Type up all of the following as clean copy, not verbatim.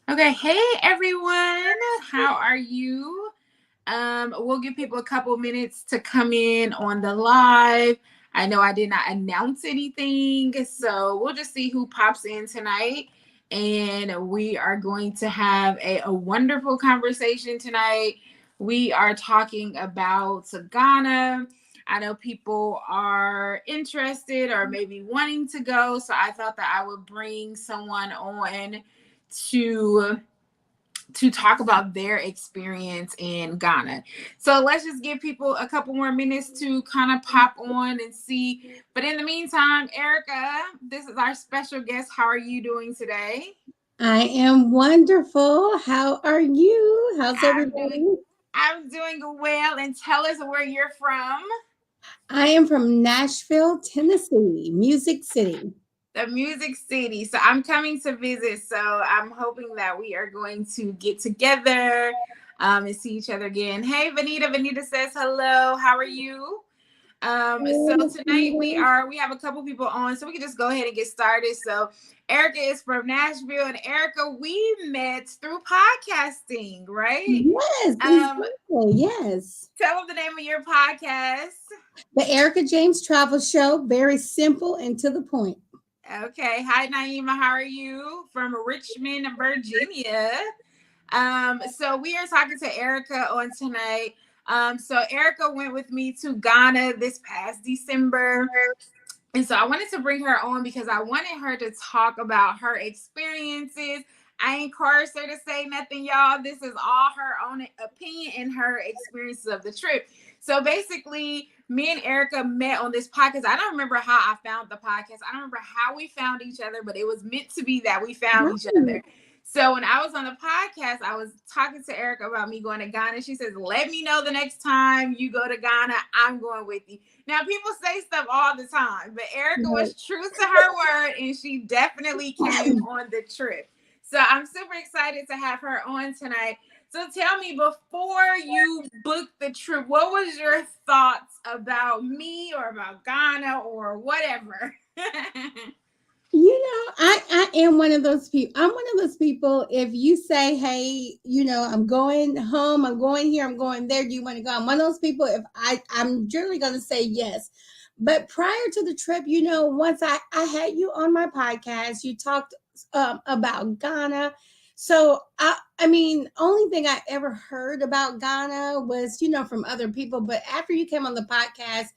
Okay, hey everyone, how are you? We'll give people a couple minutes to come in on the live. I know I did not announce anything, so we'll just see who pops in tonight. And we are going to have a wonderful conversation tonight. We are talking about Ghana. I know people are interested or maybe wanting to go, so I thought that I would bring someone on to talk about their experience in Ghana. So let's just give people a couple more minutes to kind of pop on and see. But in the meantime, Erica, this is our special guest. How are you doing today? I am wonderful. How are you? How's I'm doing everybody? I'm doing well, and tell us where you're from. I am from Nashville, Tennessee, Music City. The Music City. So I'm coming to visit. So I'm hoping that we are going to get together and see each other again. Hey, Vanita. Vanita says hello. How are you? So Hey, tonight Nikita. we have a couple people on, so we can just go ahead and get started. So Erica is from Nashville, and Erica, we met through podcasting, right? Yes, Um, exactly. Yes. Tell them the name of your podcast. The Erica James Travel Show, very simple and to the point. Okay. Hi, Naima. How are you? From Richmond, Virginia. So we are talking to Erica on tonight. So Erica went with me to Ghana this past December. And so I wanted to bring her on because I wanted her to talk about her experiences. I encouraged her to say nothing, y'all. This is all her own opinion and her experiences of the trip. So basically, me and Erica met on this podcast. I don't remember how I found the podcast. I don't remember how we found each other, but it was meant to be that we found each Right. other. So when I was on the podcast, I was talking to Erica about me going to Ghana. She says, "Let me know the next time you go to Ghana. I'm going with you." Now, people say stuff all the time, but Erica was true to her word and she definitely came on the trip. So I'm super excited to have her on tonight. So tell me, before you booked the trip, what was your thoughts about me or about Ghana or whatever? I am one of those people. I'm one of those people. If you say, hey, I'm going home, I'm going here, I'm going there, do you want to go? I'm one of those people. If I'm generally going to say yes. But prior to the trip, once I had you on my podcast, you talked about Ghana. So I mean, only thing I ever heard about Ghana was, from other people. But after you came on the podcast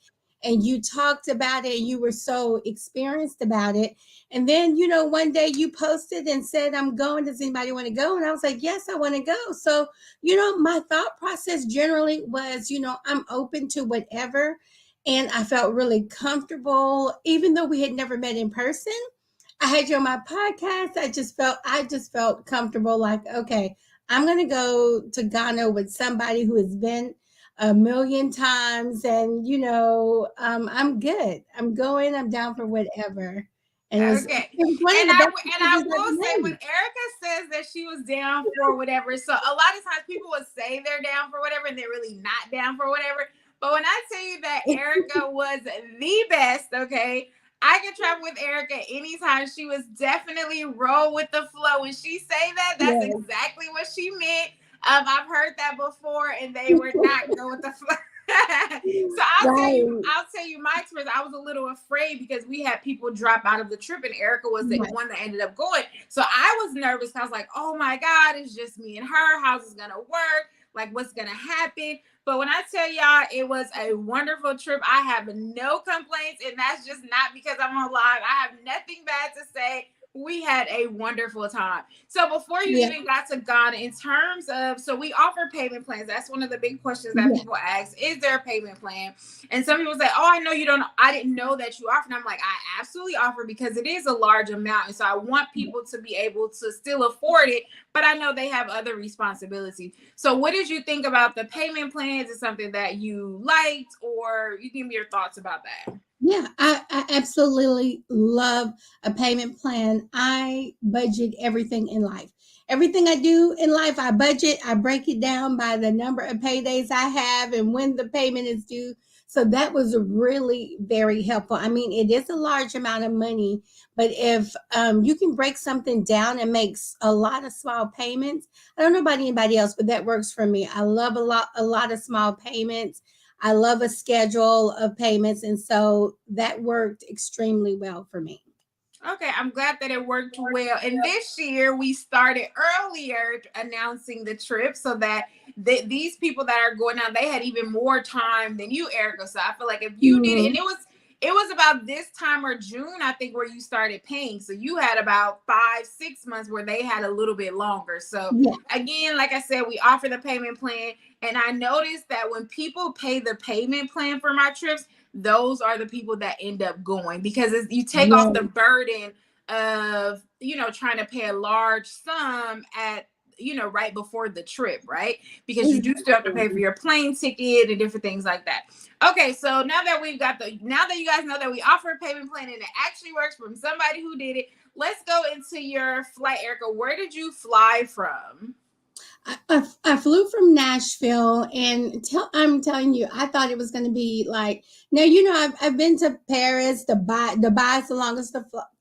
and you talked about it and you were so experienced about it, and then, one day you posted and said, I'm going. Does anybody want to go? And I was like, yes, I want to go. So, my thought process generally was, I'm open to whatever. And I felt really comfortable, even though we had never met in person. I had you on my podcast. I just felt comfortable, like, okay, I'm gonna go to Ghana with somebody who has been a million times, and I'm good. I'm going. I'm down for whatever. And Okay. it was one of And the I best and I decisions I will say, ever when made. Erica says that she was down for whatever, so a lot of times people would say they're down for whatever and they're really not down for whatever. But when I tell you that Erica was the best, okay, I could travel with Erica anytime. She was definitely roll with the flow. When she say that, that's Yes. exactly what she meant. I've heard that before, and they were not go with the flow. So Right. I'll tell you my experience. I was a little afraid because we had people drop out of the trip, and Erica was the Right. one that ended up going. So I was nervous. I was like, "Oh my God, it's just me and her. How's this gonna work? Like, what's gonna happen?" But when I tell y'all, it was a wonderful trip. I have no complaints, and that's just not because I'm on live. I have nothing bad to say. We had a wonderful time. So before you Yeah. even got to Ghana, in terms of, so we offer payment plans. That's one of the big questions that Yeah. people ask: is there a payment plan? And some people say, "Oh, I know you don't. I didn't know that you offer." And I'm like, I absolutely offer because it is a large amount, and so I want people to be able to still afford it. But I know they have other responsibilities. So, what did you think about the payment plans? Is something that you liked, or you give me your thoughts about that? Yeah, I absolutely love a payment plan. I budget everything in life. Everything I do in life, I budget. I break it down by the number of paydays I have and when the payment is due. So that was really very helpful. I mean, it is a large amount of money, but if you can break something down and makes a lot of small payments, I don't know about anybody else, but that works for me. I love a lot of small payments. I love a schedule of payments, and so that worked extremely well for me. Okay, I'm glad that it worked well. And this year we started earlier announcing the trip so that these people that are going out, they had even more time than you, Erica. So I feel like if you did it, and Mhm. it was about this time or June, I think, where you started paying. So you had about 5, 6 months where they had a little bit longer. So Yeah. again, like I said, we offer the payment plan. And I noticed that when people pay the payment plan for my trips, those are the people that end up going because you take off the Yeah. burden of trying to pay a large sum at right before the trip, right? Because you do still have to pay for Exactly. your plane ticket and different things like that. Okay, so now that you guys know that we offer a payment plan and it actually works from somebody who did it, let's go into your flight. Erica, where did you fly from? I flew from Nashville, and I'm telling you, I thought it was going to be like, now, I've been to Paris, Dubai is the longest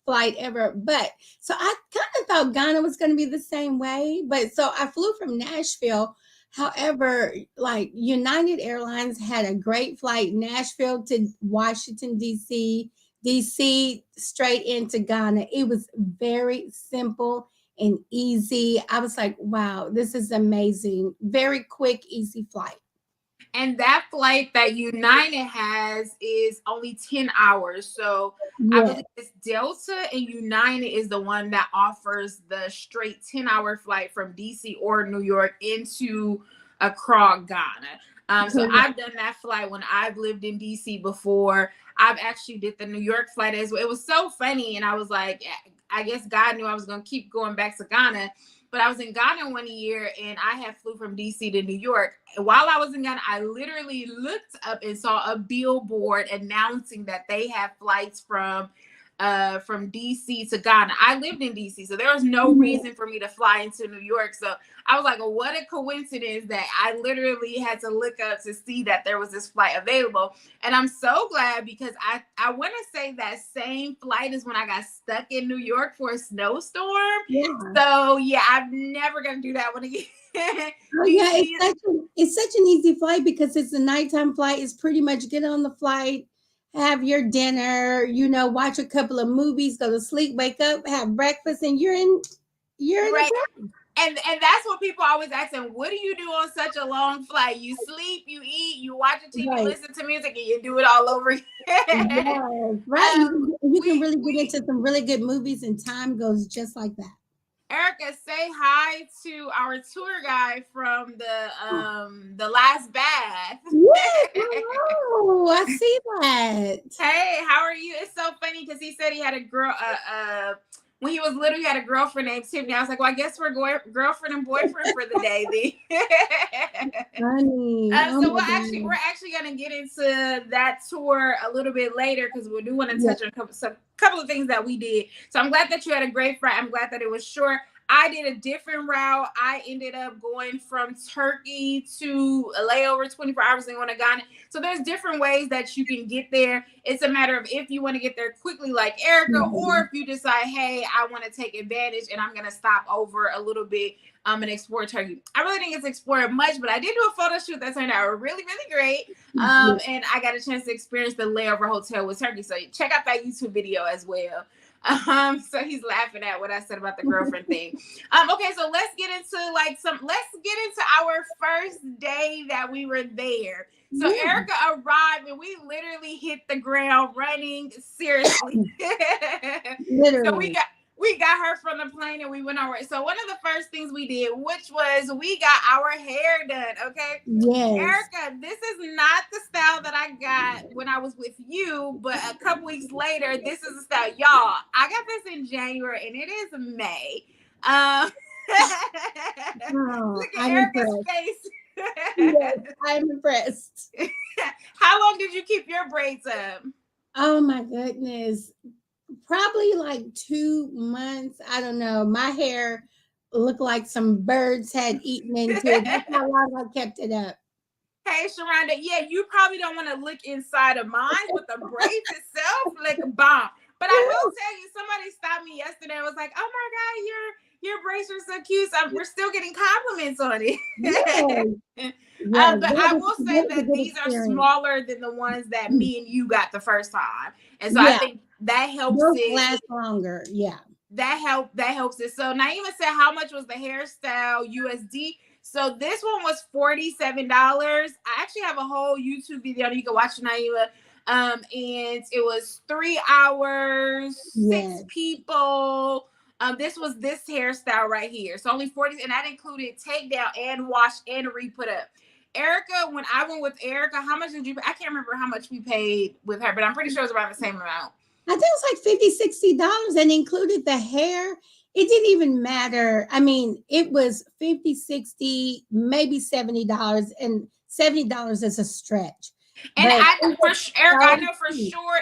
flight ever. But so I kind of thought Ghana was going to be the same way. But so I flew from Nashville. However, like United Airlines had a great flight, Nashville to Washington, DC straight into Ghana. It was very simple and easy. I was like, wow, this is amazing. Very quick, easy flight. And that flight that United has is only 10 hours. So I Yeah. believe it's Delta and United is the one that offers the straight 10-hour flight from DC or New York into Accra, Ghana. So Correct. I've done that flight when I've lived in DC before. I've actually did the New York flight as well. It was so funny. And I was like, I guess God knew I was going to keep going back to Ghana. But I was in Ghana one year and I had flew from DC to New York. And while I was in Ghana, I literally looked up and saw a billboard announcing that they have flights from DC to Ghana. I lived in DC, so there was no Mhm. reason for me to fly into New York. So I was like, well, what a coincidence that I literally had to look up to see that there was this flight available. And I'm so glad because I want to say that same flight is when I got stuck in New York for a snowstorm. Yeah. So yeah, I'm never gonna do that one again. Oh, yeah, DC is it's such an easy flight because it's a nighttime flight. It's pretty much get on the flight, have your dinner, watch a couple of movies, go to sleep, wake up, have breakfast, and you're in right. a And that's what people always ask them, what do you do on such a long flight? You sleep, you eat, you watch a TV, right. listen to music, and you do it all over again. Yes, right. You can really get We into some really good movies, and time goes just like that. Erica, say hi to our tour guide from the last bath. Yes, hello. I see that. Hey, how are you? It's so funny because he said he had a girl. When he was little, he had a girlfriend named Tiffany. I was like, well, I guess we're girlfriend and boyfriend for the day then. Funny. Oh So my we're God. actually gonna get into that tour a little bit later because we do want to Yeah. touch on couple of things that we did. So I'm glad that you had a great flight. I'm glad that it was short. I did a different route. I ended up going from Turkey to a layover 24 hours and going to Ghana. So there's different ways that you can get there. It's a matter of if you want to get there quickly like Erica, or if Mhm. you decide, hey, I want to take advantage and I'm gonna stop over a little bit and explore Turkey. I really didn't get to explore it much, but I did do a photo shoot that turned out really, really great. Yeah. And I got a chance to experience the layover hotel with Turkey. So check out that YouTube video as well. So he's laughing at what I said about the girlfriend thing. Okay, so let's get into our first day that we were there. So Yeah. Erica arrived and we literally hit the ground running. Seriously. So Literally. we got her from the plane and we went over. So one of the first things we did, which was we got our hair done. Okay. Yes. Erica, this is not the style that I got when I was with you, but a couple weeks later, this is the style. Y'all, I got this in January and it is May. Um, Oh, look at I'm Erica's impressed. Yes, face. I'm impressed. How long did you keep your braids up? Oh my goodness. Probably like 2 months. I don't know. My hair looked like some birds had eaten into it. That's how long I kept it up. Hey, Sharonda, yeah, you probably don't want to look inside of mine, but the braids itself, like a bomb. But I will tell you, somebody stopped me yesterday. I was like, "Oh my God, your braids are so cute." So we're still getting compliments on it. Yes, yes, But I will say that was a that good these are experience. smaller than the ones that me and you got the first time, and so I Yeah, think that helps those it. last longer. Yeah. That helps it. So Naima said, how much was the hairstyle USD? So this one was $47. I actually have a whole YouTube video you can watch, Naima. And it was 3 hours, Yes. 6 people. This was this hairstyle right here. So only 40, and that included takedown and wash and re-put up. Erica, when I went with Erica, how much did you pay? I can't remember how much we paid with her, but I'm pretty sure it was around the same amount. I think it was like $50, $60 and included the hair. It didn't even matter. I mean, it was 50, 60, maybe $70, and $70 is a stretch. And But I it for was Eric, I so know for cute. sure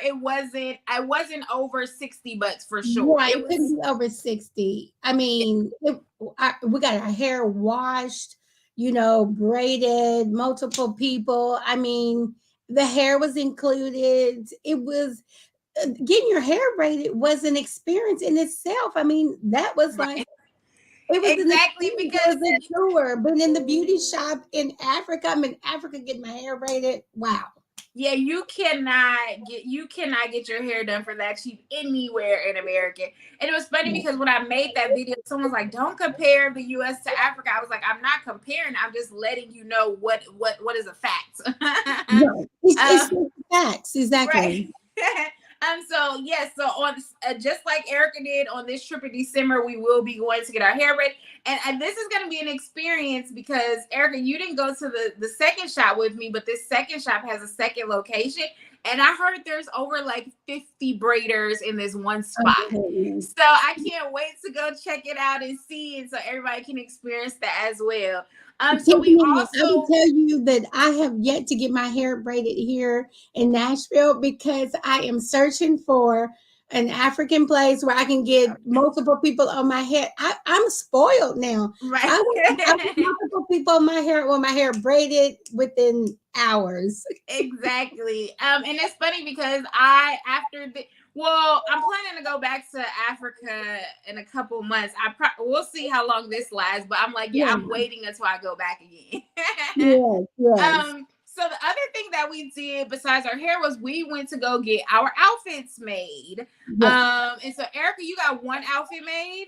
I wasn't over $60 for sure. Right, It it couldn't was be over 60. I mean, we got our hair washed, braided, multiple people. I mean, the hair was included. It was getting your hair braided was an experience in itself. I mean, that was like right. it was an Exactly experience. It because was a tour. Been in the beauty shop in Africa. I'm in Africa getting my hair braided. Wow. yeah, you cannot get your hair done for that cheap anywhere in America. And it was funny because when I made that video, someone was like, "Don't compare the US to Africa." I was like, "I'm not comparing. I'm just letting you know what is a fact." Right. It's um, facts. right. Exactly. So yes, so on just like Erica did on this trip in December, we will be going to get our hair braided, and this is going to be an experience because Erica, you didn't go to the second shop with me, but this second shop has a second location, and I heard there's over like 50 braiders in this one spot. Oh, So I can't wait to go check it out and see it, so everybody can experience that as well. So we Tiffany, I will also tell you that I have yet to get my hair braided here in Nashville because I am searching for an African place where I can get multiple people on my hair. I'm spoiled now. right. I want multiple people on my hair with my hair braided within hours. Exactly. And it's funny because I after the well, I'm planning to go back to Africa in a couple months. We'll see how long this lasts, but I'm like, yeah, Yeah, I'm waiting until I go back again. yes, yes. So the other thing that we did besides our hair was we went to go get our outfits made. Yes. And so Erica, you got one outfit made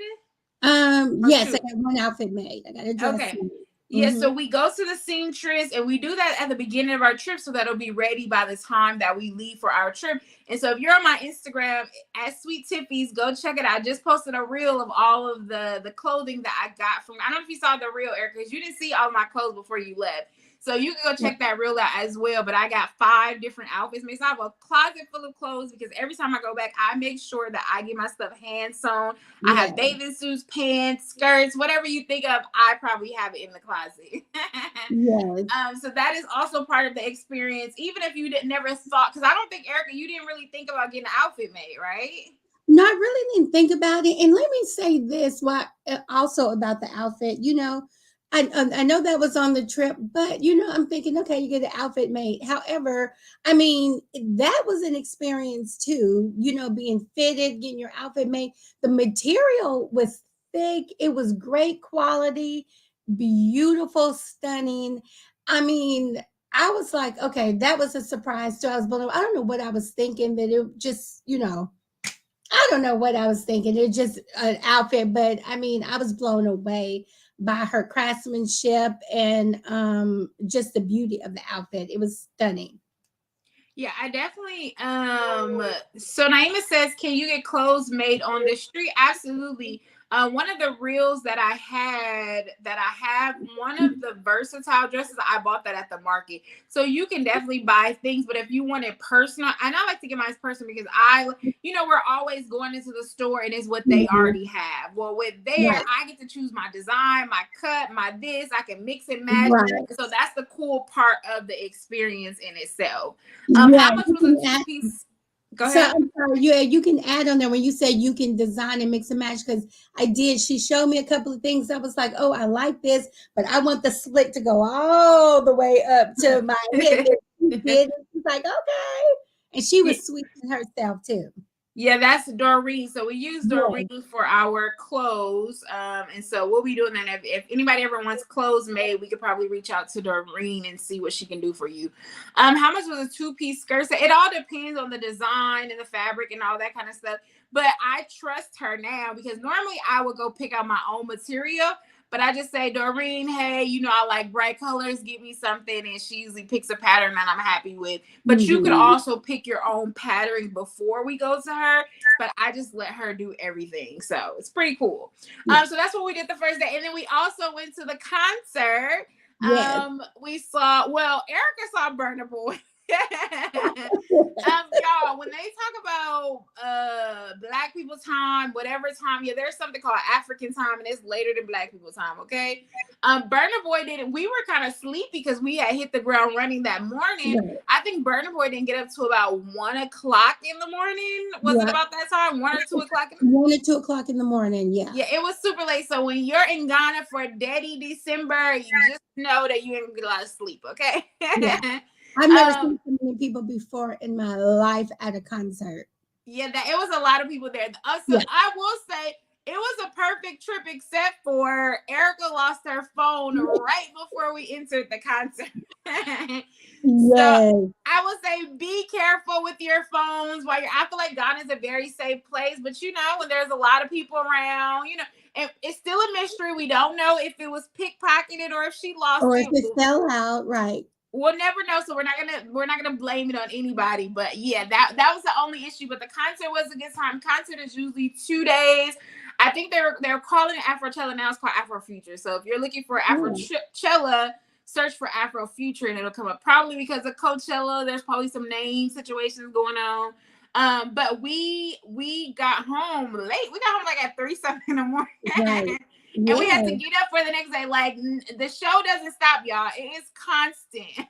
or Yes, I two? got one outfit made. I got a dress Okay. made. Yeah, Mhm. so we go to the seamstress and we do that at the beginning of our trip so that'll be ready by the time that we leave for our trip. And so if you're on my Instagram at Sweet Tippies, go check it out. I just posted a reel of all of the clothing that I got from. I don't know if you saw the reel, Eric, because you didn't see all my clothes before you left. So you can go Yeah. check that reel out as well. But I got 5 different outfits made. So I have a closet full of clothes because every time I go back, I make sure that I get my stuff hand sewn. I Yeah. have bathing suits, pants, skirts, whatever you think of, I probably have it in the closet. Yes. So that is also part of the experience, even if you never thought, because I don't think, Erica, you didn't really think about getting an outfit made, right? No, I really didn't think about it. And let me say this: why also about the outfit. I know that was on the trip, but I'm thinking, okay, you get an outfit made. However, I mean, that was an experience too. Being fitted, getting your outfit made. The material was thick. It was great quality, beautiful, stunning. I mean, I was like, okay, that was a surprise too. I was blown away. I don't know what I was thinking, that it just. I don't know what I was thinking. It's just an outfit, but I mean, I was blown away by her craftsmanship and just the beauty of the outfit. It was stunning. Yeah, I definitely so Naima says, can you get clothes made on the street? Absolutely. One of the reels that I have, one of the versatile dresses, I bought that at the market. So you can definitely buy things, but if you want it personal, and I like to get mine personal because we're always going into the store and it's what they Mhm. already have. Well, with there, Right, I get to choose my design, my cut, my this, I can mix and match. right. So that's the cool part of the experience in itself. Yeah, How much you was a can two add, piece? Go So ahead. I'm sorry, you can add on there when you say you can design and mix and match, because I did. She showed me a couple of things. I was like, oh, I like this, but I want the slit to go all the way up to my hip. And she did. And she's like, okay. And she was sweet in herself too. Yeah, that's Doreen. So we use Yeah. Doreen for our clothes. And so we'll be doing that. If anybody ever wants clothes made, we could probably reach out to Doreen and see what she can do for you. How much was a 2-piece skirt? So it all depends on the design and the fabric and all that kind of stuff. But I trust her now because normally I would go pick out my own material. But I just say, Doreen, hey, I like bright colors. Give me something. And she usually picks a pattern that I'm happy with. But you could also pick your own pattern before we go to her. But I just let her do everything. So it's pretty cool. So that's what we did the first day. And then we also went to the concert. Yes. We saw, Erica saw Burna Boy. Y'all, when they talk about black people time, whatever time, there's something called African time, and it's later than black people time. Okay. Burna Boy didn't. We were kind of sleepy because we had hit the ground running that morning. Right. I think Burna Boy didn't get up to about 1 o'clock in the morning. Was it about that time? 1 or 2 o'clock? 1 or 2 o'clock in the morning. Yeah. Yeah, it was super late. So when you're in Ghana for Daddy December, you just know that you ain't gonna get a lot of sleep. Okay. Yeah. I've never seen so many people before in my life at a concert. Yeah, it was a lot of people there. So I will say it was a perfect trip, except for Erica lost her phone right before we entered the concert. So I would say be careful with your phones while I feel like Ghana is a very safe place, but when there's a lot of people around, and it's still a mystery. We don't know if it was pickpocketed or if she lost or it. If it fell out, right. We'll never know, so we're not gonna blame it on anybody. But yeah, that was the only issue. But the concert was a good time. Concert is usually 2 days. I think they're calling it Afrochella now. It's called Afrofuture. So if you're looking for Afrochella, search for Afrofuture and it'll come up. Probably because of Coachella, there's probably some name situations going on. But we got home late. We got home like at 3 something in the morning. Right. And we had to get up for the next day. Like, the show doesn't stop, y'all. It is constant.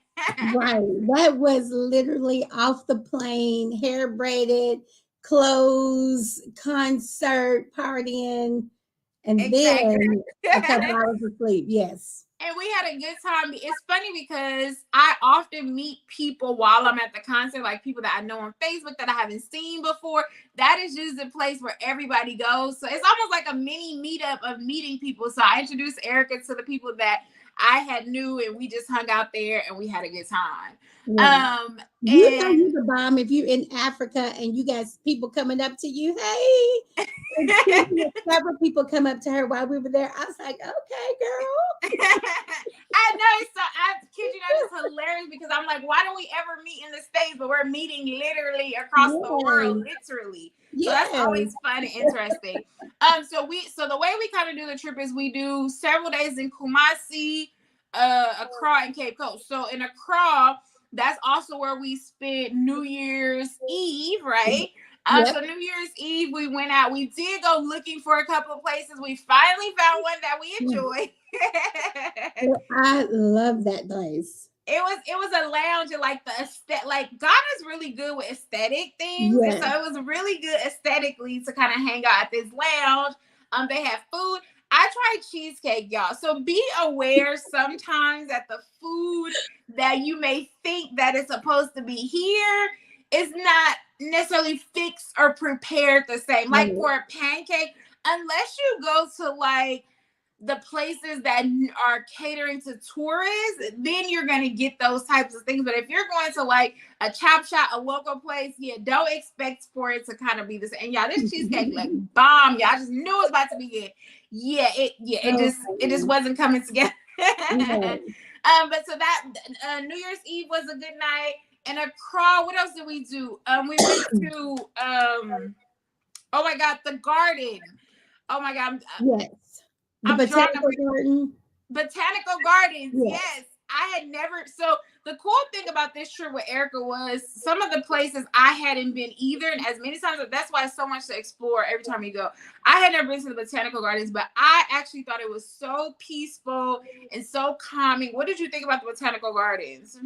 Right. That was literally off the plane, hair braided, clothes, concert, partying, and then a couple hours of sleep. Yes. And we had a good time. It's funny because I often meet people while I'm at the concert, like people that I know on Facebook that I haven't seen before. That is just the place where everybody goes. So it's almost like a mini meetup of meeting people. So I introduced Erica to the people that I had knew, and we just hung out there and we had a good time. Yeah. You know you're the bomb if you're in Africa and you got people coming up to you. Hey, several people come up to her while we were there. I was like, okay, girl. I know. So I kid you not, it's hilarious because I'm like, why don't we ever meet in the States? But we're meeting literally across the world, literally. So that's always fun and interesting. So the way we kind of do the trip is we do several days in Kumasi, Accra, and Cape Coast. So in Accra, that's also where we spent New Year's Eve, right? So New Year's Eve, we went out. We did go looking for a couple of places. We finally found one that we enjoyed. I love that place. It was a lounge and like Ghana's really good with aesthetic things. And so it was really good aesthetically to kind of hang out at this lounge. They have food. I tried cheesecake, y'all. So be aware sometimes that the food that you may think that is supposed to be here is not necessarily fixed or prepared the same. Like for a pancake, unless you go to like the places that are catering to tourists, then you're going to get those types of things. But if you're going to like a chop shop, a local place, don't expect for it to kind of be the same. And y'all, this cheesecake like bomb. Y'all just knew it was about to be good. It just wasn't coming together. But so that New Year's Eve was a good night. And Accra, what else did we do? We went to oh my God, the garden. Oh my God. The botanical garden. Botanical gardens. Yes. I had never. So the cool thing about this trip with Erica was some of the places I hadn't been either, and as many times, that's why it's so much to explore every time you go. I had never been to the botanical gardens, but I actually thought it was so peaceful and so calming. What did you think about the botanical gardens?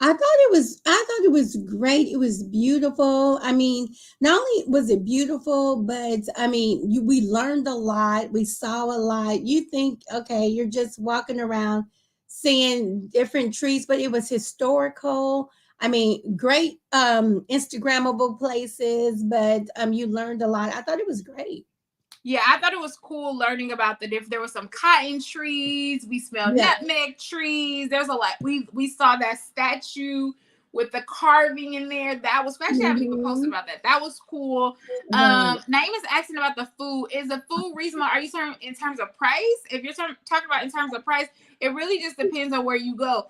I thought it was great. It was beautiful. I mean, not only was it beautiful, but I mean, we learned a lot. We saw a lot. You think, okay, you're just walking around seeing different trees, but it was historical. I mean, great Instagrammable places, but you learned a lot. I thought it was great. Yeah, I thought it was cool learning about the different. There were some cotton trees. We smelled Yeah. nutmeg trees. There's a lot. We saw that statue with the carving in there. That was actually I haven't even posted about that. That was cool. Right. Naeem is asking about the food. Is the food reasonable? Are you talking in terms of price? If you're talking about in terms of price, it really just depends on where you go.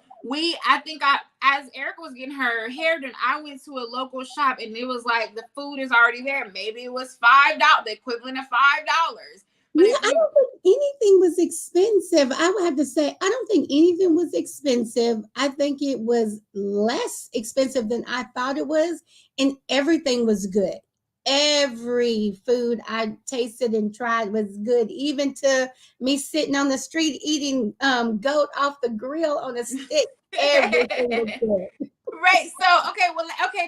As Erica was getting her hair done, I went to a local shop and it was like the food is already there. Maybe it was $5, the equivalent of $5. But Yeah, I don't think anything was expensive. I would have to say, I don't think anything was expensive. I think it was less expensive than I thought it was, and everything was good. Every food I tasted and tried was good, even to me sitting on the street eating goat off the grill on a stick. Everything was good. Right. So okay,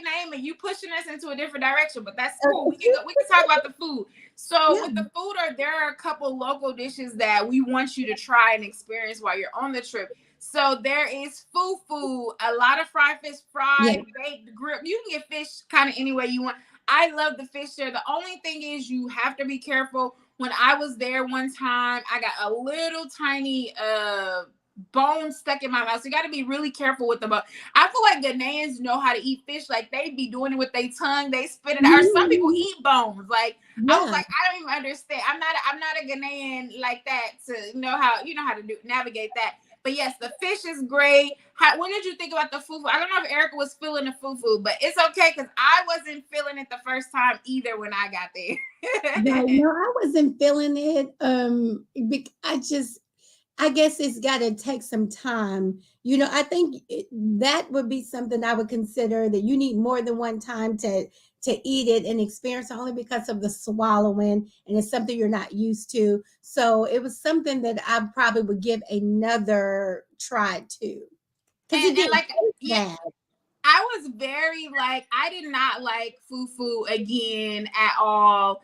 Naima, you pushing us into a different direction, but that's cool. We can talk about the food. So Yeah. with the food, there are a couple local dishes that we want you to try and experience while you're on the trip. So there is fufu, a lot of fried fish, fried, baked, grilled. You can get fish kind of any way you want. I love the fish there. The only thing is you have to be careful. When I was there one time, I got a little tiny bone stuck in my mouth. So you got to be really careful with the bone. I feel like Ghanaians know how to eat fish. Like they be doing it with their tongue. They spit it out. Or some people eat bones. Like I was like, I don't even understand. I'm not a Ghanaian like that to know how to navigate that. But yes, the fish is great. When did you think about the fufu? I don't know if Erica was feeling the fufu, but it's okay because I wasn't feeling it the first time either when I got there. No, I wasn't feeling it. I guess it's got to take some time. I think that would be something I would consider that you need more than one time to eat it and experience it only because of the swallowing, and it's something you're not used to. So it was something that I probably would give another try to. And like, yeah, I was very like, I did not like fufu again at all.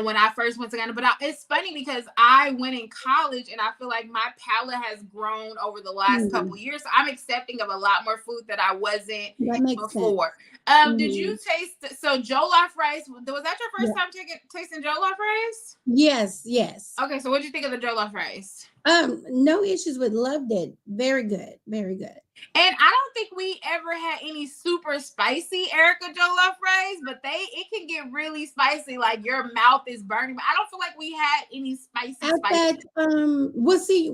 When I first went to Ghana, but it's funny because I went in college and I feel like my palate has grown over the last couple of years. So I'm accepting of a lot more food that I wasn't before. Did you taste jollof rice? Was that your first time tasting jollof rice? Yes. Okay, so what did you think of the jollof rice? No issues with, loved it. Very good. Very good. And I don't think we ever had any super spicy Erica jollof rice, but it can get really spicy, like your mouth is burning. But I don't feel like we had any spicy. We'll see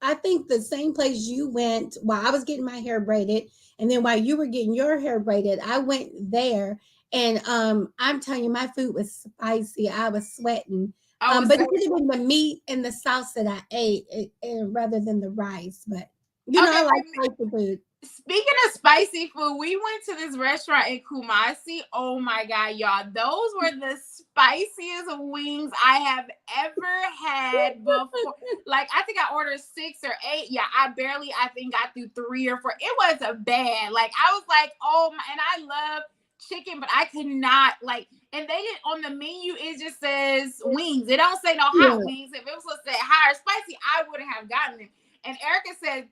I think the same place you went while I was getting my hair braided, and then while you were getting your hair braided, I went there, and I'm telling you, my food was spicy. I was sweating. But it could have been the meat and the sauce that I ate rather than the rice. But I like spicy food. Speaking of spicy food, we went to this restaurant in Kumasi. Oh my God, y'all. Those were the spiciest wings I have ever had before. Like, I think I ordered 6 or 8. Yeah, I think got through 3 or 4. It was a bad. Like, I was like, oh my, and I love chicken, but I could not and they didn't on the menu, it just says wings. It don't say no hot wings. If it was supposed to say hot or spicy, I wouldn't have gotten it. And Erica said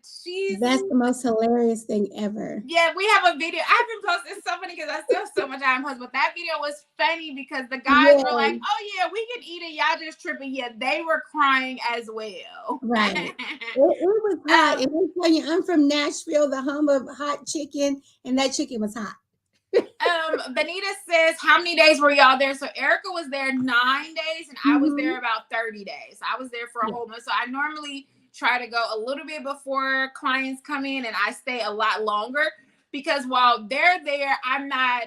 that's the most hilarious thing ever. Yeah, we have a video. I haven't posted. It's so funny because I still have so much I haven't posted, but that video was funny because the guys were like, oh yeah, we can eat it. Y'all just tripping. Yeah, they were crying as well. Right. it was hot. And I'm telling you, I'm from Nashville, the home of hot chicken, and that chicken was hot. Benita says, how many days were y'all there? So Erica was there 9 days and I was there about 30 days. I was there for a whole month. So I normally try to go a little bit before clients come in, and I stay a lot longer because while they're there, I'm not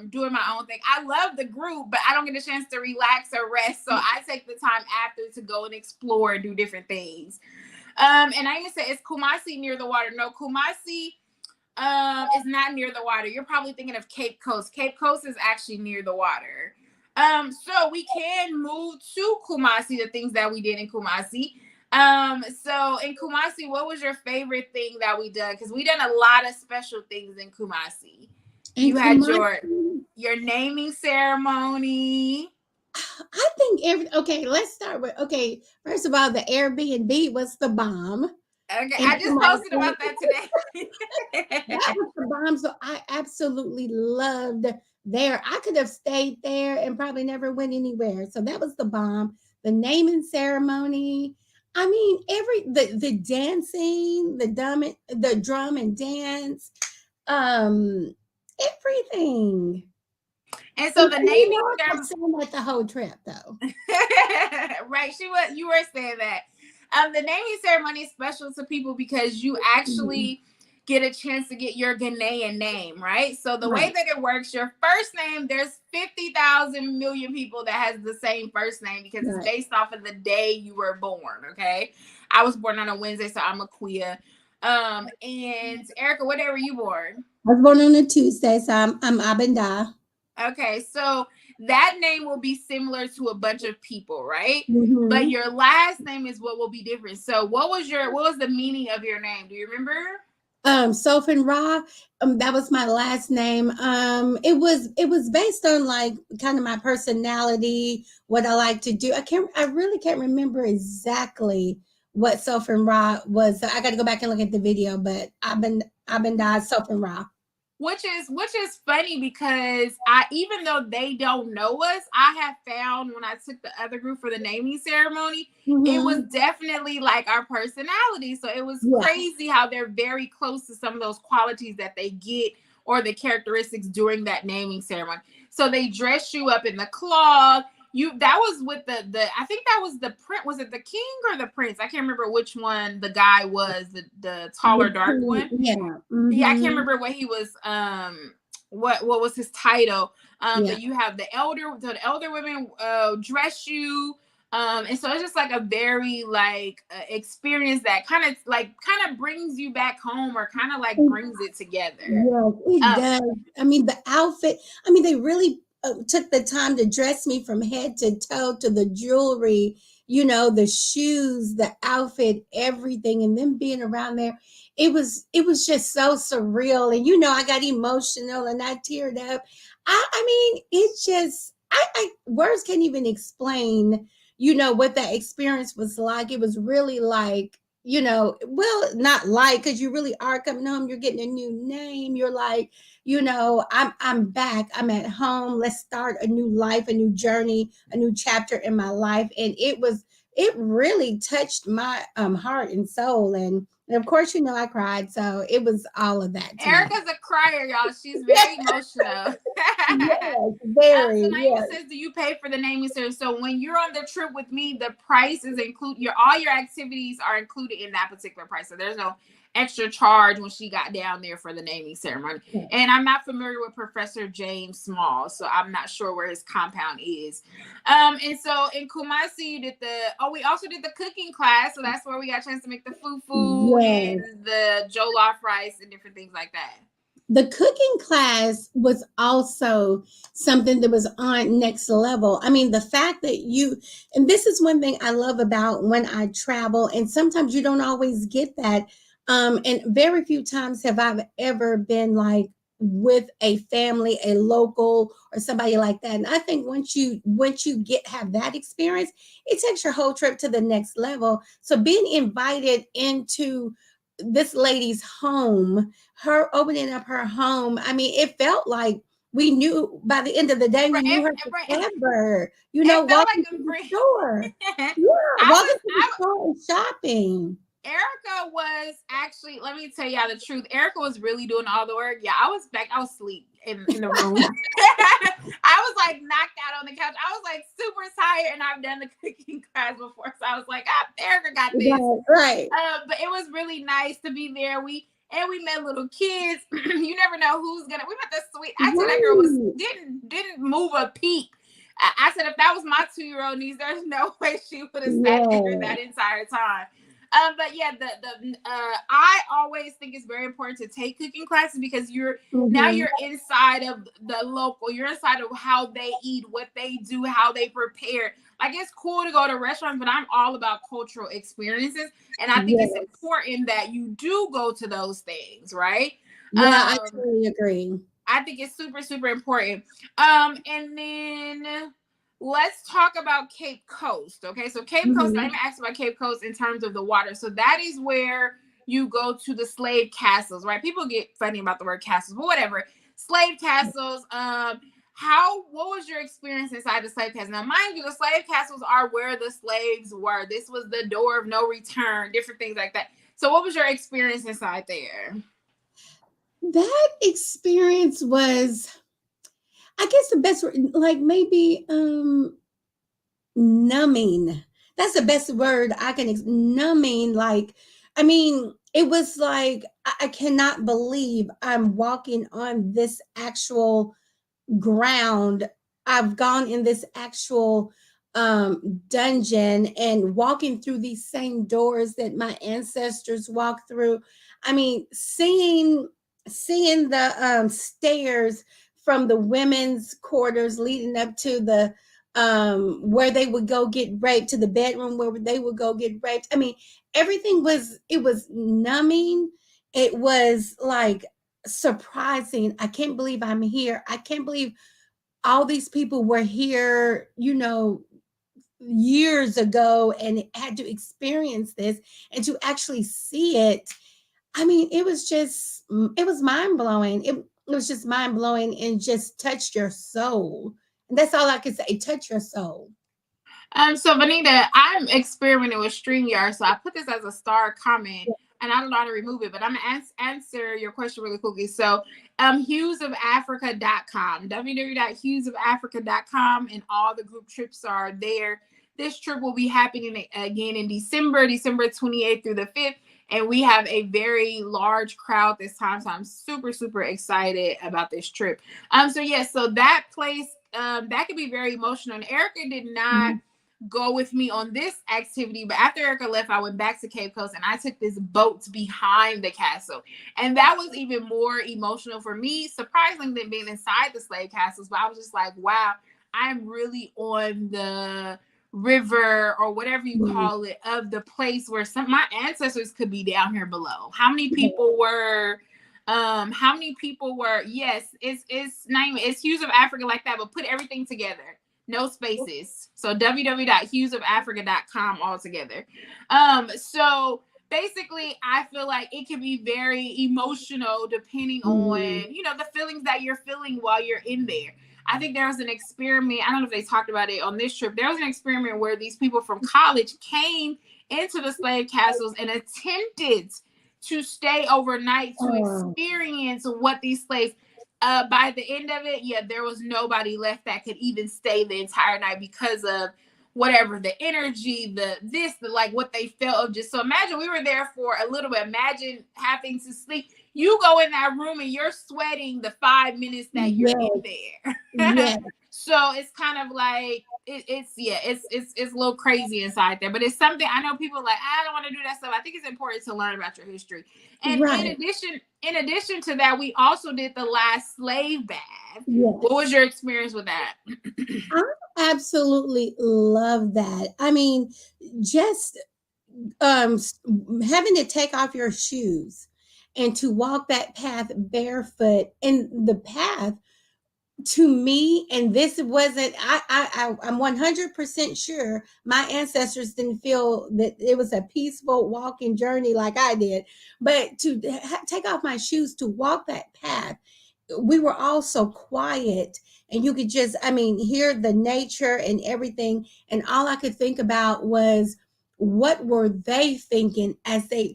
doing my own thing. I love the group, but I don't get a chance to relax or rest. So I take the time after to go and explore and do different things. And I even say, is Kumasi near the water? No, Kumasi is not near the water. You're probably thinking of Cape Coast. Cape Coast is actually near the water. So we can move to Kumasi, the things that we did in Kumasi. So in Kumasi, what was your favorite thing that we done? Because we done a lot of special things in Kumasi. You had your naming ceremony. I think let's start with, first of all, the Airbnb was the bomb. Okay, and I just posted about that today. That was the bomb. So I absolutely loved there. I could have stayed there and probably never went anywhere. So that was the bomb. The naming ceremony. I mean, the dancing, the drum and dance, everything. And so the naming ceremony, like the whole trip, though. Right, you were saying that. The naming ceremony is special to people because you actually get a chance to get your Ghanaian name, right? So the way that it works, your first name, there's 50,000 million people that has the same first name because it's based off of the day you were born, okay? I was born on a Wednesday, so I'm Aquia. And Erica, what day were you born? I was born on a Tuesday, so I'm Abenda. Okay, so that name will be similar to a bunch of people, right? Mm-hmm. But your last name is what will be different. So what was the meaning of your name? Do you remember? Sophin Ra. That was my last name. It was based on like kind of my personality, what I like to do. I really can't remember exactly what Sophin Ra was. I got to go back and look at the video, but I've been Sophin Ra. Which is funny because even though they don't know us, I have found when I took the other group for the naming ceremony, it was definitely like our personality. So it was crazy how they're very close to some of those qualities that they get or the characteristics during that naming ceremony. So they dress you up in the cloth. That was with the I think that was the prince. Was it the king or the prince? I can't remember which one the guy was, the taller, dark one. Yeah. Mm-hmm. Yeah, I can't remember what he was, what was his title. But you have the elder women dress you. And so it's just like a very like experience that kind of brings you back home or kind of like brings it together. Yes, it does. I mean, the outfit, they really took the time to dress me from head to toe, to the jewelry, the shoes, the outfit, everything. And then being around there, it was just so surreal. And, I got emotional and I teared up. It's just, I words can't even explain, what that experience was like. It was really like, not like, because you really are coming home, you're getting a new name. You're like, I'm back, I'm at home. Let's start a new life, a new journey, a new chapter in my life. And it really touched my heart and soul. And of course, I cried. So it was all of that. Erica's a crier, y'all. She's very emotional. Yes, very. So Naima says, do you pay for the naming service? So when you're on the trip with me, the price is included. All your activities are included in that particular price. So there's no extra charge when she got down there for the naming ceremony. Okay. And I'm not familiar with Professor James Small, so I'm not sure where his compound is. And so in Kumasi, you did we also did the cooking class. So that's where we got a chance to make the fufu and the jollof rice and different things like that. The cooking class was also something that was on next level. The fact that and this is one thing I love about when I travel, and sometimes you don't always get that. And very few times have I ever been like with a family, a local, or somebody like that. And I think once you have that experience, it takes your whole trip to the next level. So being invited into this lady's home, her opening up her home, it felt like we knew by the end of the day, we knew her forever. Walking to the store. Walking to the store and shopping. Erica was actually, let me tell y'all the truth. Erica was really doing all the work. Yeah, I was asleep in the room. I was like knocked out on the couch. I was like super tired, and I've done the cooking class before. So I was like, Erica got this. Right. But it was really nice to be there. We met little kids. You never know we met the sweet. I said that girl didn't move a peep. I said if that was my 2-year-old niece, there's no way she would have sat there that entire time. But yeah, I always think it's very important to take cooking classes because now Mhm. you're inside of the local, you're inside of how they eat, what they do, how they prepare. Like it's cool to go to restaurants, but I'm all about cultural experiences, and I think it's Yes. important that you do go to those things, right? Yeah, I Um, totally agree. I think it's super, super important. And then let's talk about Cape Coast. Okay, so Cape Coast, I'm Mhm. gonna ask about Cape Coast in terms of the water. So that is where you go to the slave castles, right? People get funny about the word castles, but whatever. Slave castles. What was your experience inside the slave castle? Now, mind you, the slave castles are where the slaves were. This was the door of no return, different things like that. So, what was your experience inside there? That experience was, I guess, the best, like maybe numbing. That's the best word I can numbing. Like, I mean, it was like I cannot believe I'm walking on this actual ground. I've gone in this actual dungeon and walking through these same doors that my ancestors walked through. I mean, seeing the stairs from the women's quarters leading up to the where they would go get raped, to the bedroom where they would go get raped. I mean, everything was, it was numbing. It was like surprising. I can't believe I'm here. I can't believe all these people were here, years ago and had to experience this and to actually see it. I mean, it was just, it was mind blowing. It was just mind blowing and just touched your soul. And that's all I can say, touch your soul. So Vanita, I'm experimenting with StreamYard, so I put this as a star comment, and I don't know how to remove it, but I'm gonna answer your question really quickly. So, hughesofafrica.com, www.hughesofafrica.com, and all the group trips are there. This trip will be happening again in December 28th through the 5th, and we have a very large crowd this time, so I'm super, super excited about this trip. So yes, so that place, that could be very emotional. And Erica did not Mhm. go with me on this activity. But after Erica left, I went back to Cape Coast and I took this boat behind the castle. And that was even more emotional for me, surprisingly, than being inside the slave castles. But I was just like, wow, I'm really on the river or whatever you Mhm. call it of the place where some my ancestors could be down here below. How many people were yes, it's not even, it's Hues of Africa like that, but put everything together, no spaces. So www.hughesofafrica.com all together. So basically I feel like it can be very emotional depending Mhm. on, the feelings that you're feeling while you're in there. I think there was an experiment. I don't know if they talked about it on this trip. There was an experiment where these people from college came into the slave castles and attempted to stay overnight to Oh, experience what these slaves, by the end of it, yeah, there was nobody left that could even stay the entire night because of whatever the energy, the like what they felt of just. So imagine we were there for a little bit. Imagine having to sleep. You go in that room and you're sweating the 5 minutes that you're in yes, there. yes. So it's kind of like it's a little crazy inside there, but it's something I know people are like, I don't want to do that stuff. I think it's important to learn about your history. And in Right. addition, in addition to that, we also did the last slave bath. What was Yes. your experience with that? I absolutely love that. I mean, just having to take off your shoes and to walk that path barefoot, and the path, to me, and this wasn't, I'm 100% sure my ancestors didn't feel that it was a peaceful walking journey like I did, but to take off my shoes to walk that path, we were all so quiet, and you could just, I mean, hear the nature and everything, and all I could think about was, what were they thinking as they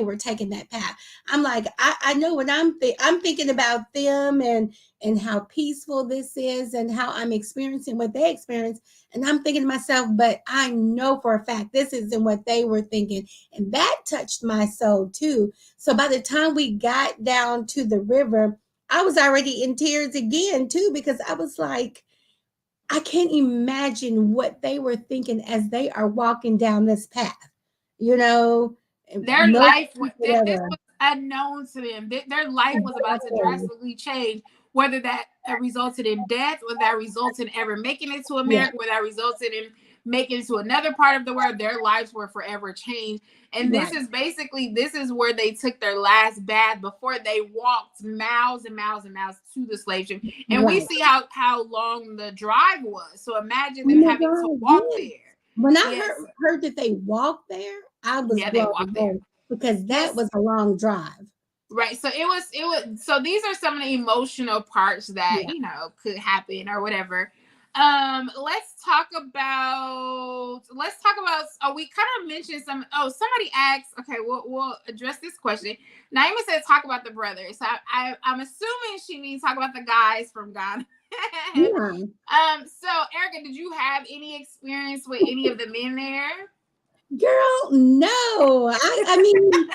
were taking that path. I'm like, I know what I'm thinking about them, and how peaceful this is, and how I'm experiencing what they experience. And I'm thinking to myself, but I know for a fact this isn't what they were thinking. And that touched my soul too. So by the time we got down to the river, I was already in tears again too, because I was like, I can't imagine what they were thinking as they are walking down this path. you know, Their no life was this whatever. was unknown to them. Their life was about to Exactly. drastically change, whether that resulted in death, or that resulted in ever making it to Yeah, America, whether that resulted in making it to another part of the world. Their lives were forever changed. And this right. is basically, this is where they took their last bath before they walked miles and miles and miles to the slave ship. And we Right. see how long the drive was. So imagine Oh them my having to God, walk yes. there. When I Yes. heard that they walked there, I was Yeah, they blown walked there. away because that Yes. was a long drive. Right. So it was so these are some of the emotional parts that, Yeah. could happen or whatever. Let's talk about oh, we kind of mentioned somebody asked, okay, we'll address this question. Naima said talk about the brothers. So I'm assuming she means talk about the guys from Ghana. Yeah. So Erica, did you have any experience with any of the men there? Girl, no. I mean,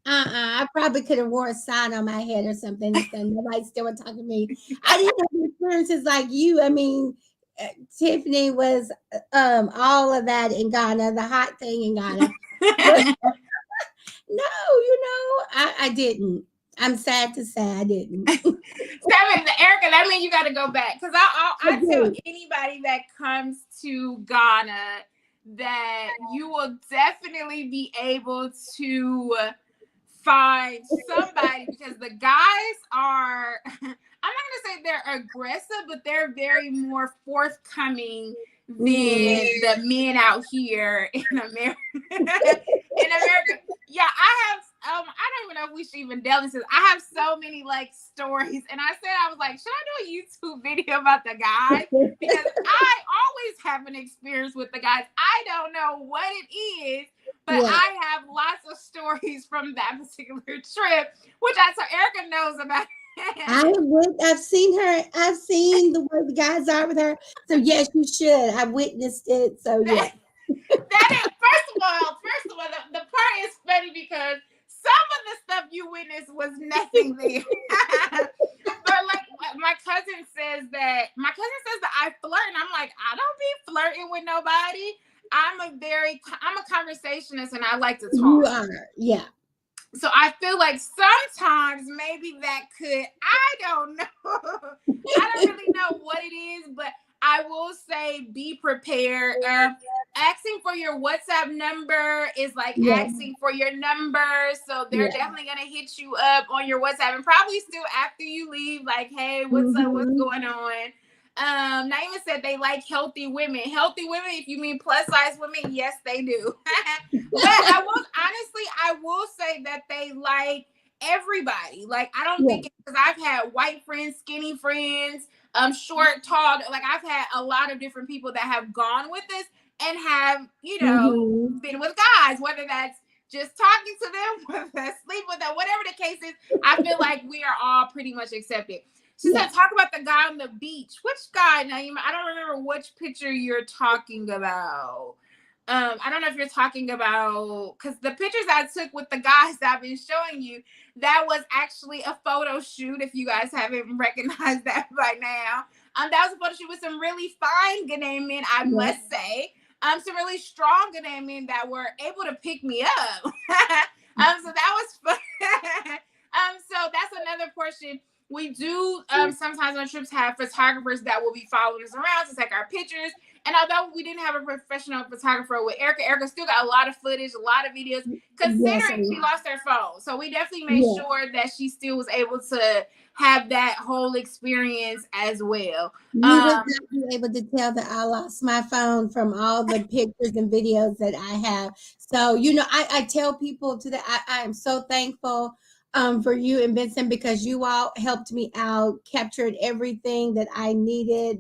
I probably could have wore a sign on my head or something instead nobody still would talk to me. I didn't have experiences like you. I mean, Tiffany was all of that in Ghana, the hot thing in Ghana. But no, I didn't. I'm sad to say I didn't. Erica, that means you got to go back, because I I tell did. anybody that comes to Ghana that you will definitely be able to find somebody, because the guys are I'm not gonna say they're aggressive, but they're very more forthcoming than the men out here in America. In America, yeah, I don't even know if we should even delve into this. I have so many like stories, and I was like, should I do a YouTube video about the guys? Because I always have an experience with the guys. I don't know what it is, but Yeah. I have lots of stories from that particular trip, which Erica knows about. I've seen her. I've seen the way the guys are with her. So yes, you should. I witnessed it. So yeah. First of all, the part is funny because some of the stuff you witnessed was nothing there. But like my cousin says that I flirt, and I'm like, I don't be flirting with nobody. I'm a conversationist, and I like to You talk. are. Yeah. So I feel like sometimes maybe that could, I don't know. I don't really know what it is, but I will say be prepared. Asking for your WhatsApp number is like asking for your number. So they're definitely going to hit you up on your WhatsApp, and probably still after you leave, like, hey, what's up? What's going on? Naima said they like healthy women. Healthy women, if you mean plus size women, yes, they do. But I will say that they like everybody. Like, I don't think, because I've had white friends, skinny friends, short, tall. Like, I've had a lot of different people that have gone with this and have, been with guys, whether that's just talking to them, whether that's sleep with them, whatever the case is. I feel like we are all pretty much accepted. She said, talk about the guy on the beach. Which guy, Naima? I don't remember which picture you're talking about. I don't know if you're talking about, because the pictures I took with the guys that I've been showing you, that was actually a photo shoot. If you guys haven't recognized that by now, that was a photo shoot with some really fine Ghanaian men, I must say. Some really strong Ghanaian men that were able to pick me up. So that was fun. So that's another portion. We do sometimes on trips have photographers that will be following us around to take our pictures. And although we didn't have a professional photographer with Erica still got a lot of footage, a lot of videos, considering she lost her phone. So we definitely made sure that she still was able to have that whole experience as well. You would not be able to tell that I lost my phone from all the pictures and videos that I have. So, I tell people I am so thankful for you and Vincent, because you all helped me out, captured everything that I needed,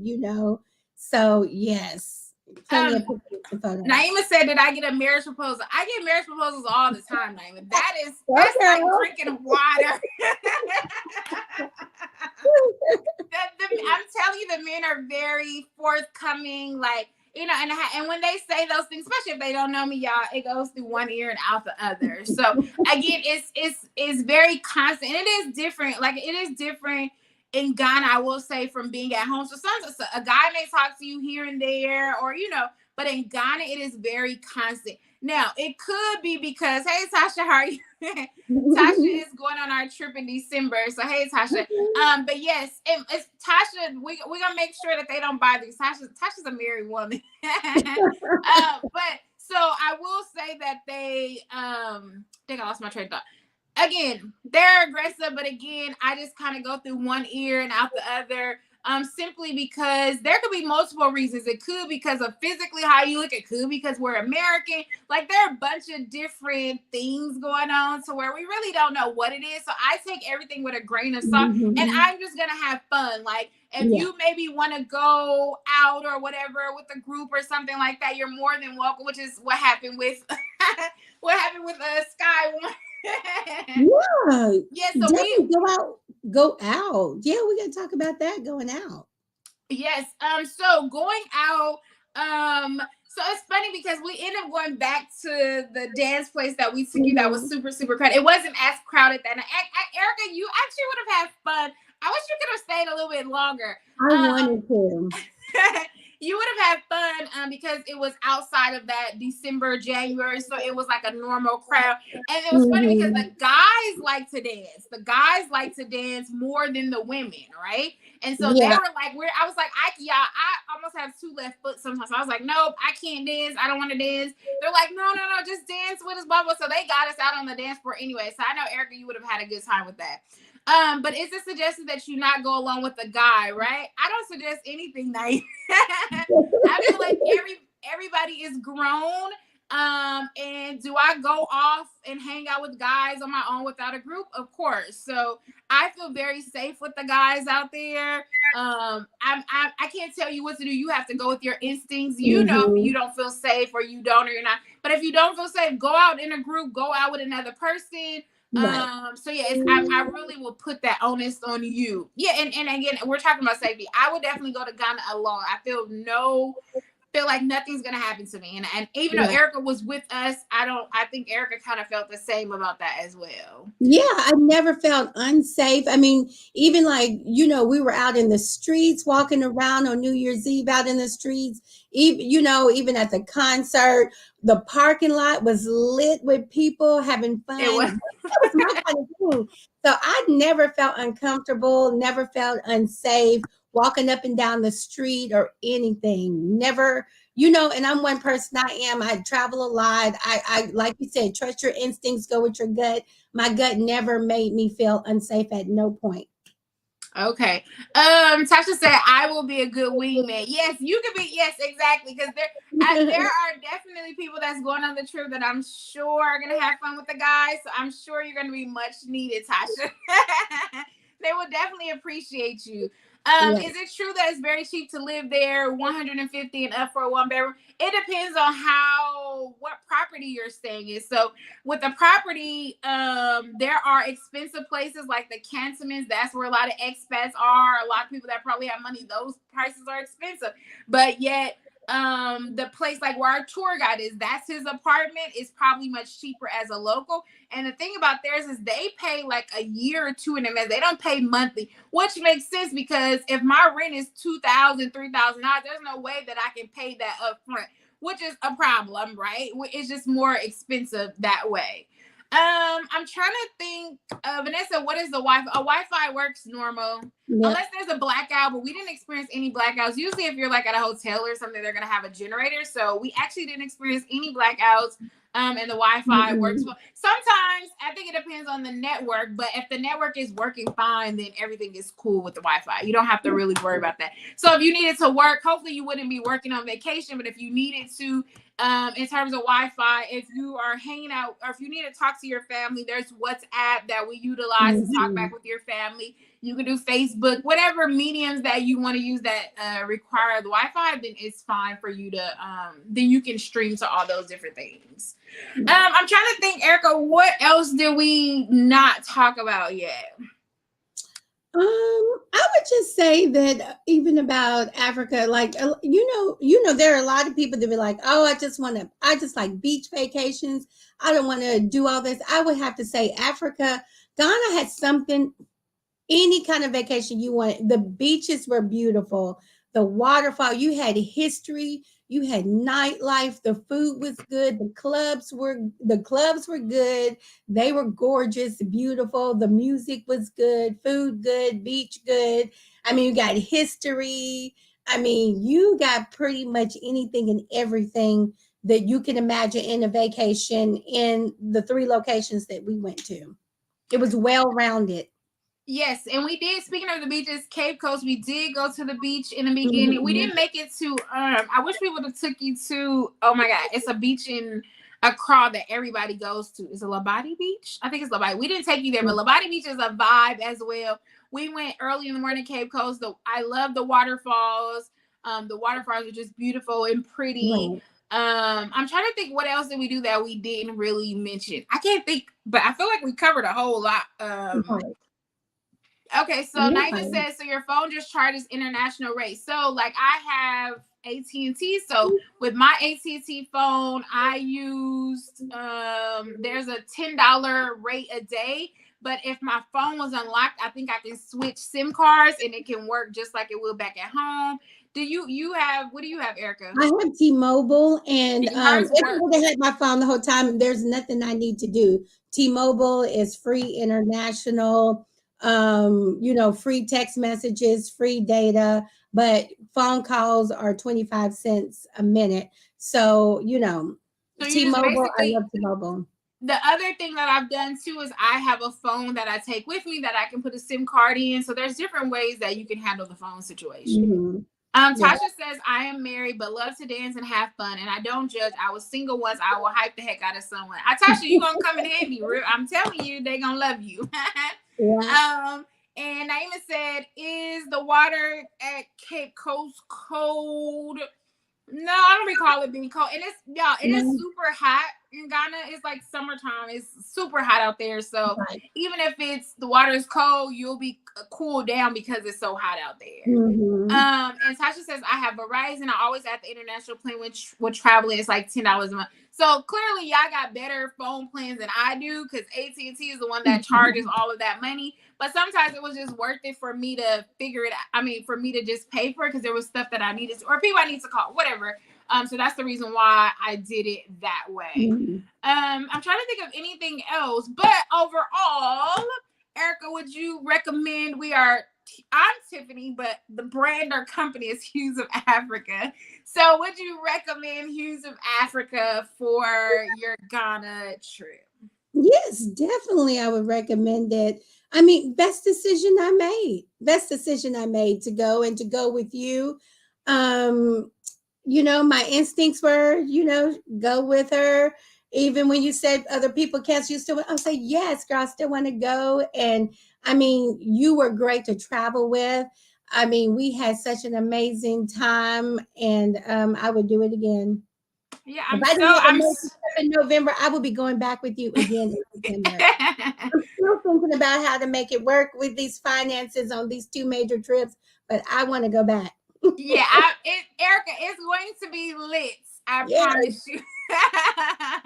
So yes, plenty of pictures and photos. Naima said, did I get a marriage proposal? I get marriage proposals all the time, Naima. That's like drinking water. I'm telling you, the men are very forthcoming, like, and when they say those things, especially if they don't know me, y'all, it goes through one ear and out the other. So again, it's very constant, and it is different. Like, it is different in Ghana, I will say, from being at home. So sometimes a guy may talk to you here and there, or but in Ghana, it is very constant. Now, it could be because, hey, Tasha, how are you? Tasha is going on our trip in December. So, hey, Tasha. But yes, it's Tasha. We're gonna make sure that they don't buy these. Tasha's a married woman. But so I will say that I think I lost my train of thought. Again, they're aggressive, but again, I just kind of go through one ear and out the other. Simply because there could be multiple reasons. It could because of physically how you look. It could because we're American. Like there are a bunch of different things going on to where we really don't know what it is. So I take everything with a grain of salt, and I'm just gonna have fun. Like if you maybe want to go out or whatever with a group or something like that, you're more than welcome. Which is what happened with Sky One. Yeah, so we go out. Yeah, we gotta talk about that, going out. Yes. So going out, so it's funny because we ended up going back to the dance place that we took you that was super, super crowded. It wasn't as crowded then. Erica, you actually would have had fun. I wish you could have stayed a little bit longer. I wanted to. You would have had fun because it was outside of that December, January. So it was like a normal crowd. And it was funny because the guys like to dance. The guys like to dance more than the women, right? And so they were like, I was like, I almost have two left foot sometimes. So I was like, nope, I can't dance. I don't want to dance. They're like, no, just dance with us, blah, blah. So they got us out on the dance floor anyway. So I know, Erica, you would have had a good time with that. But it's a suggestion that you not go along with the guy, right? I don't suggest anything that I feel like everybody is grown. And do I go off and hang out with guys on my own without a group? Of course. So I feel very safe with the guys out there. I can't tell you what to do. You have to go with your instincts. You know, if you don't feel safe or you don't or you're not. But if you don't feel safe, go out in a group, go out with another person. Right. So yeah, I really will put that onus on you. Yeah, and again, we're talking about safety. I would definitely go to Ghana alone. I feel like nothing's gonna happen to me. And even though Erica was with us, I think Erica kind of felt the same about that as well. Yeah, I never felt unsafe. I mean, even like, we were out in the streets walking around on New Year's Eve out in the streets. Even at the concert, the parking lot was lit with people having fun. That was my kind of thing. So I never felt uncomfortable, never felt unsafe walking up and down the street or anything. Never, and I'm one person. I travel a lot. I like you said, trust your instincts, go with your gut. My gut never made me feel unsafe at no point. Okay. Tasha said, I will be a good wingman. Yes, you could be. Yes, exactly. Because there are definitely people that's going on the trip that I'm sure are going to have fun with the guys. So I'm sure you're going to be much needed, Tasha. They will definitely appreciate you. Is it true that it's very cheap to live there, 150 and up for a one bedroom? It depends on what property you're staying in. So with the property, there are expensive places like the cantonments. That's where a lot of expats are. A lot of people that probably have money, those prices are expensive. But yet, the place like where our tour guide is, that's his apartment, is probably much cheaper as a local. And the thing about theirs is they pay like a year or two in advance. They don't pay monthly, which makes sense because if my rent is $2,000, $3,000, there's no way that I can pay that up front, which is a problem, right? It's just more expensive that way. I'm trying to think, Vanessa, what is the Wi-Fi? Wi-Fi works normal, unless there's a blackout, but we didn't experience any blackouts. Usually if you're like at a hotel or something, they're going to have a generator. So we actually didn't experience any blackouts. And the Wi-Fi works well. Sometimes I think it depends on the network, but if the network is working fine, then everything is cool with the Wi-Fi. You don't have to really worry about that. So if you needed to work, hopefully you wouldn't be working on vacation, but if you needed to, in terms of Wi-Fi, if you are hanging out or if you need to talk to your family, there's WhatsApp that we utilize to talk back with your family. You can do Facebook, whatever mediums that you want to use that require the Wi-Fi, then it's fine for you to, then you can stream to all those different things. I'm trying to think, Erica, what else did we not talk about yet? I would just say that even about Africa, like, there are a lot of people that be like, oh, I just like beach vacations. I don't want to do all this. I would have to say Africa, Ghana had something, any kind of vacation you want. The beaches were beautiful. The waterfall, you had history. You had nightlife. The food was good. The clubs were good. They were gorgeous, beautiful. The music was good. Food good. Beach good. I mean, you got history. I mean, you got pretty much anything and everything that you can imagine in a vacation in the 3 locations that we went to. It was well rounded. Yes, and we did. Speaking of the beaches, Cape Coast, we did go to the beach in the beginning. We Mhm. didn't make it to. I wish we would have took you to. Oh my God, it's a beach in Accra that everybody goes to. Is it Labadi Beach? I think it's Labadi. We didn't take you there, but Labadi Beach is a vibe as well. We went early in the morning, Cape Coast. I love the waterfalls. The waterfalls are just beautiful and pretty. Right. I'm trying to think what else did we do that we didn't really mention. I can't think, but I feel like we covered a whole lot. Right. Okay, so Yeah. Naima says, so your phone just charges international rates. So like I have AT&T. So with my AT&T phone, I used there's a $10 rate a day. But if my phone was unlocked, I think I can switch SIM cards and it can work just like it will back at home. Do you have, what do you have, Erica? I have T-Mobile, and And hers work. everybody had my phone the whole time, and there's nothing I need to do. T-Mobile is free international, free text messages, free data, but phone calls are 25 cents a minute. So, So you just T-Mobile, I basically, love T-Mobile. the other thing that I've done too is I have a phone that I take with me that I can put a SIM card in. So there's different ways that you can handle the phone situation. Mhm. Yeah. Tasha says, I am married but love to dance and have fun, and I don't judge. I was single once. I will hype the heck out of someone. Tasha, you gonna come in handy. I'm telling you, they gonna love you. Yeah. And Naima said, is the water at Cape Coast cold? No, I don't recall it being cold. And it's, y'all, it is No. super hot in Ghana. It's like summertime. It's super hot out there. So Right. even if the water is cold, you'll be cooled down because it's so hot out there. Mhm. And Tasha says, I have Verizon. I always at the international plan with traveling. It's like $10 a month. So clearly y'all got better phone plans than I do, because AT&T is the one that charges all of that money. But sometimes it was just worth it for me to figure it out. I mean, for me to just pay for it, because there was stuff that I needed to, or people I need to call, whatever. So that's the reason why I did it that way. Mhm. I'm trying to think of anything else, but overall, Erica, would you recommend? I'm Tiffany, but the brand or company is Hues of Africa. So would you recommend Hues of Africa for your Ghana trip? Yes, definitely. I would recommend it. I mean, best decision I made. Best decision I made to go with you. Um, my instincts were, go with her. Even when you said other people can't, you still, I'll say, yes, girl, I still want to go. And I mean, you were great to travel with. I mean, we had such an amazing time, and I would do it again. Yeah, If I'm I so didn't have a I'm. major trip in November, I will be going back with you again in December. I'm still thinking about how to make it work with these finances on these 2 major trips, but I want to go back. Yeah, Erica, it's going to be lit. I Yes, promise you.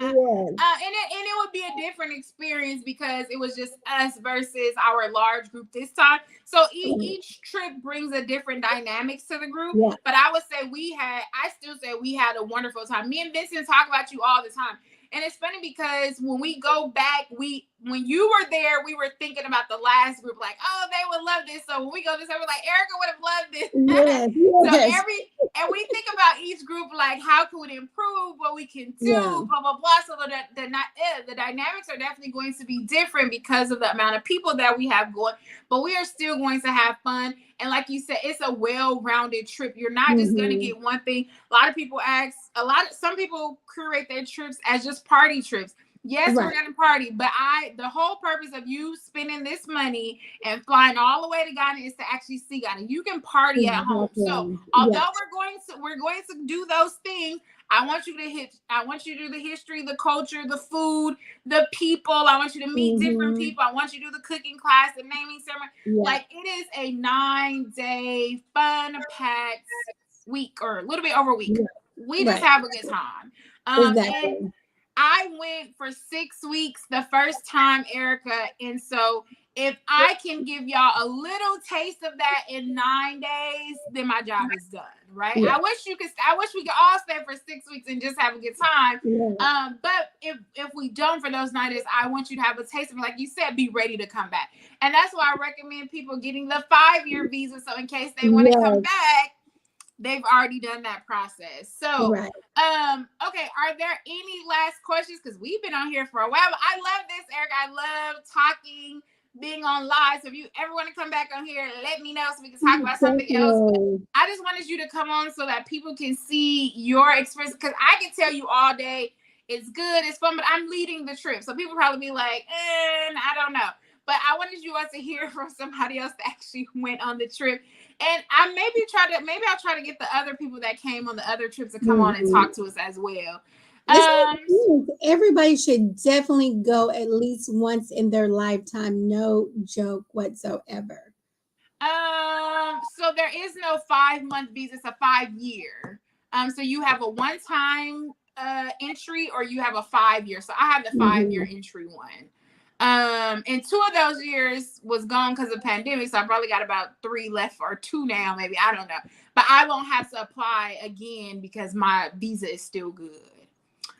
yes. And it would be a different experience because it was just us versus our large group this time. So each trip brings a different dynamics to the group. Yeah. But I would say I still say we had a wonderful time. Me and Vincent talk about you all the time. And it's funny because when we go back, when you were there, we were thinking about the last group, like, oh, they would love this. So when we go this, we're like, Erica would have loved this. Yes, yes. And we think about each group, like, how can we improve, what we can do, Yeah. blah, blah, blah. So the dynamics are definitely going to be different because of the amount of people that we have going. But we are still going to have fun. And like you said, it's a well-rounded trip. You're not just going to get one thing. A lot of people some people curate their trips as just party trips. Yes, Right. we're going to party, but the whole purpose of you spending this money and flying all the way to Ghana is to actually see Ghana. You can party at home. So although we're going to do those things, I want you to do the history, the culture, the food, the people. I want you to meet different people. I want you to do the cooking class, the naming ceremony. Yeah. Like, it is a 9-day fun-packed week, or a little bit over a week. We just have a good time. Exactly. And I went for 6 weeks the first time, Erica, and so if I can give y'all a little taste of that in 9 days, then my job is done, right? Yeah. I wish we could all stay for 6 weeks and just have a good time. Yeah. But if we don't for those 9 days, I want you to have a taste of it. Like you said, be ready to come back. And that's why I recommend people getting the 5-year visa. So in case they want to come back, they've already done that process. So, Right. Okay, are there any last questions? Because we've been on here for a while, but I love this, Eric. I love talking, being on live. So if you ever want to come back on here, let me know so we can talk about something else. I just wanted you to come on so that people can see your experience, because I can tell you all day it's good, it's fun, but I'm leading the trip. So people probably be like, I don't know. But I wanted you all to hear from somebody else that actually went on the trip. And I'll try to get the other people that came on the other trips to come on and talk to us as well. Everybody should definitely go at least once in their lifetime. No joke whatsoever. So there is no 5-month visa, it's a 5-year. So you have a one-time entry, or you have a 5-year. So I have the 5-year entry one. And 2 of those years was gone because of pandemic, so I probably got about 3 left, or 2 now, maybe, I don't know. But I won't have to apply again because my visa is still good.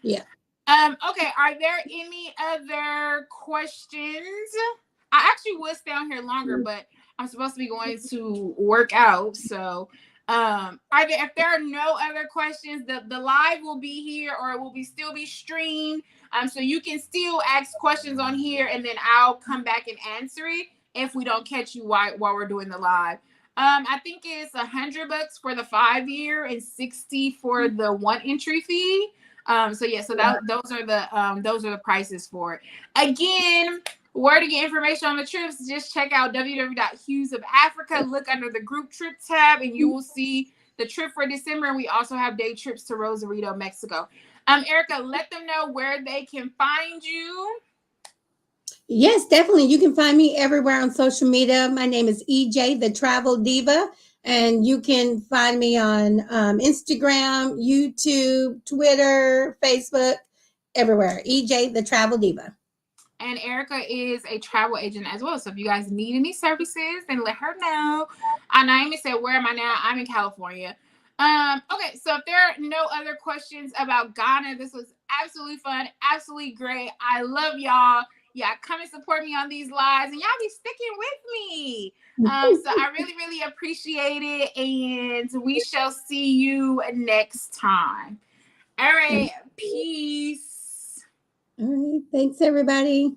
Yeah. Okay, are there any other questions? I actually would stay on here longer, but I'm supposed to be going to work out. So if there are no other questions, the live will be here, or it will still be streamed. So you can still ask questions on here, and then I'll come back and answer it if we don't catch you while we're doing the live. I think it's $100 for the 5-year and $60 for the 1 entry fee. Those are the prices for it. Again, where to get information on the trips, just check out www.Hues of Africa. Look under the group trip tab, and you will see the trip for December. And we also have day trips to Rosarito, Mexico. Erica, let them know where they can find you. Yes, definitely. You can find me everywhere on social media. My name is EJ, the Travel Diva. And you can find me on Instagram, YouTube, Twitter, Facebook, everywhere. EJ, the Travel Diva. And Erica is a travel agent as well. So if you guys need any services, then let her know. Naomi said, where am I now? I'm in California. Okay, so if there are no other questions about Ghana, this was absolutely fun, absolutely great. I love y'all. Yeah, come and support me on these lives, and y'all be sticking with me. So I really, really appreciate it, and we shall see you next time. All right, peace. All right, thanks everybody.